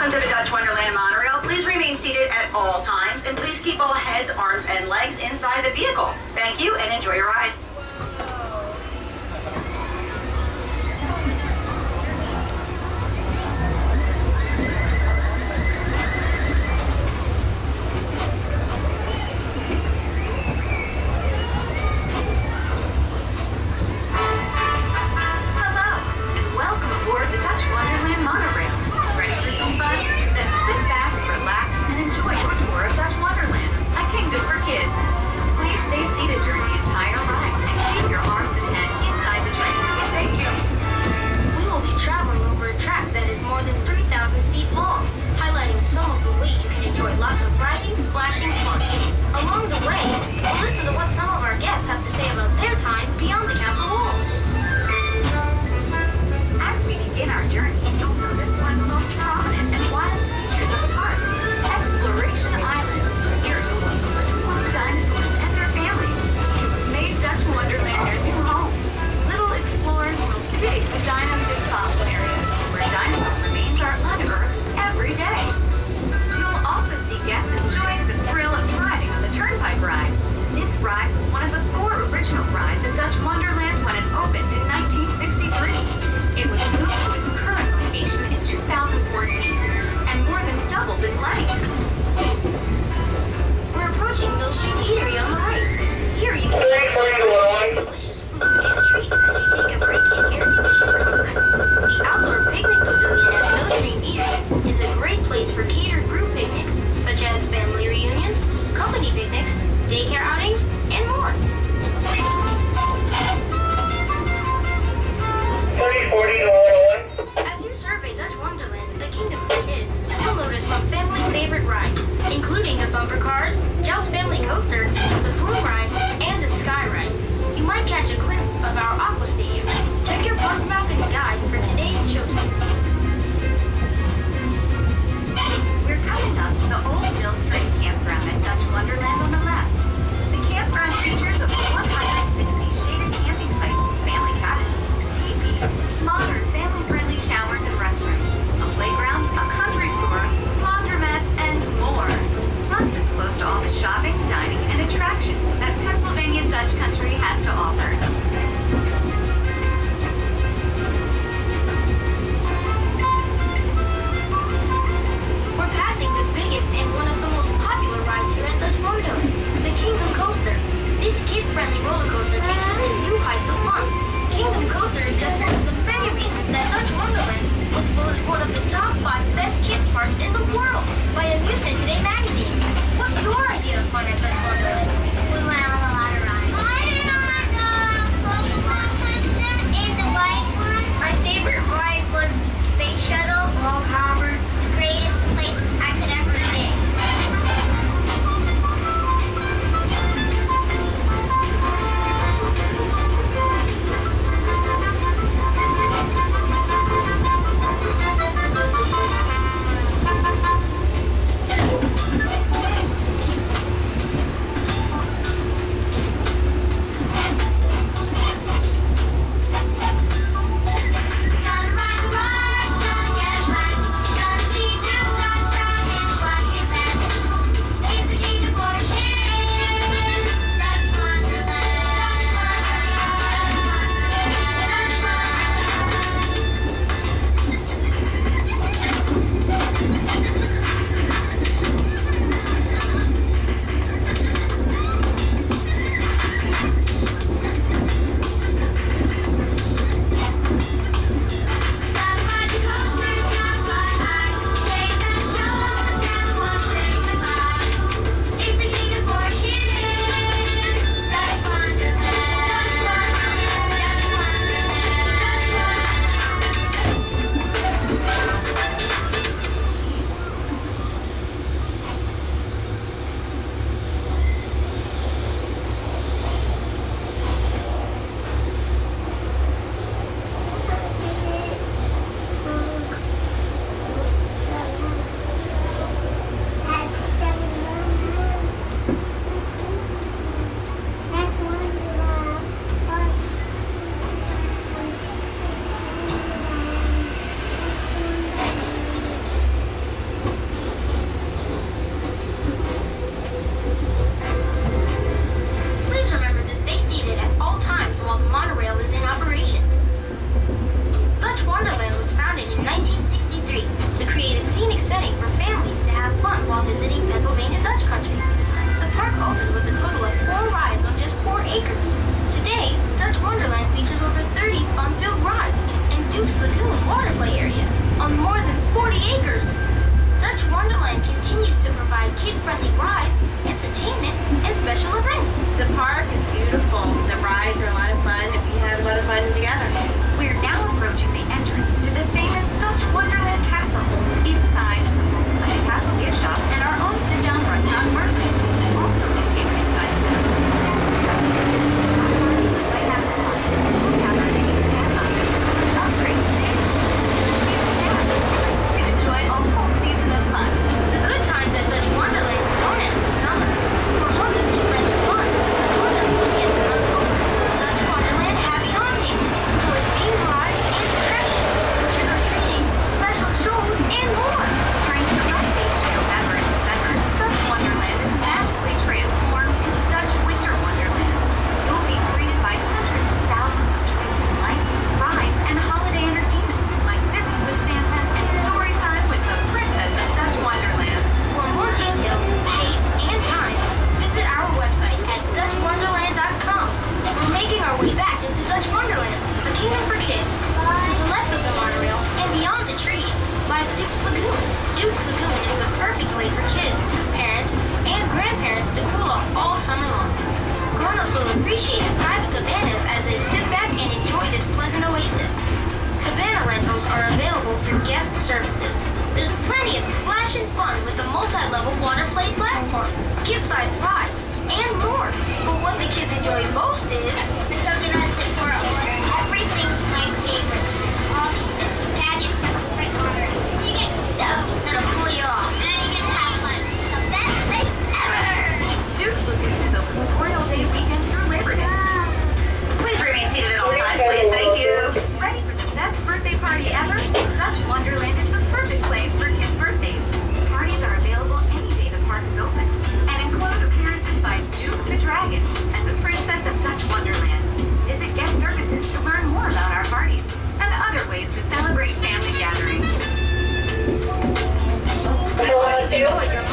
Welcome to the Dutch Wonderland Monorail. Please remain seated at all times, and please keep all heads, arms, and legs inside the vehicle. Thank you, and enjoy your ride. Dutch Wonderland when it opened in 1963. It was moved to its current location in 2014 and more than doubled in length. We're approaching Mill Street Eatery on the right. Here you can find delicious food and treats as you take a break in air-conditioned comfort. The outdoor picnic pavilion at Mill Street Eatery is a great place for catered group picnics, such as family reunions, company picnics, daycare outings, and more. 3040 to 101. As you survey Dutch Wonderland, the kingdom for kids, you'll notice some family favorite rides, including the bumper cars, Jel's Family Coaster, the Flume Ride, and the Sky Ride. You might catch a glimpse of our Aqua Stadium. Check your park map and guides for today's showtime. We're coming up to the Old Mill Street Campground at Dutch Wonderland on the left. The campground features a 160 shaded camping sites, family cabins, teepees, modern family-friendly showers and restrooms, a playground, a country store, laundromats, and more. Plus, it's close to all the shopping, dining, and attractions that Pennsylvania Dutch Country has to offer. while visiting Pennsylvania Dutch country. The park opens with a total of 4 rides on just 4 acres. Today, Dutch Wonderland features over 30 fun-filled rides and Duke's Lagoon water play area on more than 40 acres. Dutch Wonderland continues to provide kid-friendly rides, entertainment, and special events. The park is beautiful. The rides are a lot of fun, and we have a lot of fun together. We're now approaching the entrance to the famous Dutch Wonderland Castle. Inside is the home of the castle gift shop and our own sit-down restaurant, Monorail, also located inside the castle. I have a lot of additional cabaret and upgrades and you can enjoy a whole season of fun. The good times at Dutch Wonderland don't end in the summer. For home and friendly fun, join us begins in October. Dutch Wonderland Happy Haunting. Enjoy themed rides and attractions, trick-or-treating, special shows, and more. During the days of November and December, Dutch Wonderland is magically transformed into Dutch Winter Wonderland. You'll be greeted by hundreds of thousands of twinkling lights, rides, and holiday entertainment, like visits with Santa and story time with the Princess of Dutch Wonderland. For more details, dates, and times, visit our website at DutchWonderland.com. We're making our way back into Dutch Wonderland, a kingdom for kids. To the left of the monorail and beyond the trees lies Duke's Lagoon. Duke's Lagoon is the perfect way for kids, parents, and grandparents to cool off all summer long. Grown-ups will appreciate the private cabanas as they sit back and enjoy this pleasant oasis. Cabana rentals are available through guest services. There's plenty of splash and fun with the multi-level water play platform, kid-sized slides, and more. But what the kids enjoy most is the coconut sip world. Everything's my favorite. All these gadgets that are right order. You get stuff that'll cool you off. And you get to have fun. The best place ever. Duke's Lagoon is open Memorial Day weekend through Labor Day. Please remain seated at all times, please. Thank you. Ready for the best birthday party ever? Dutch Wonderland is the perfect place for kids' birthdays. Parties are available any day the park is open and include appearances by Duke the Dragon and the Princess of Dutch Wonderland. Visit guest services to learn more about our parties and other ways to celebrate family gatherings. I hope you've enjoyed your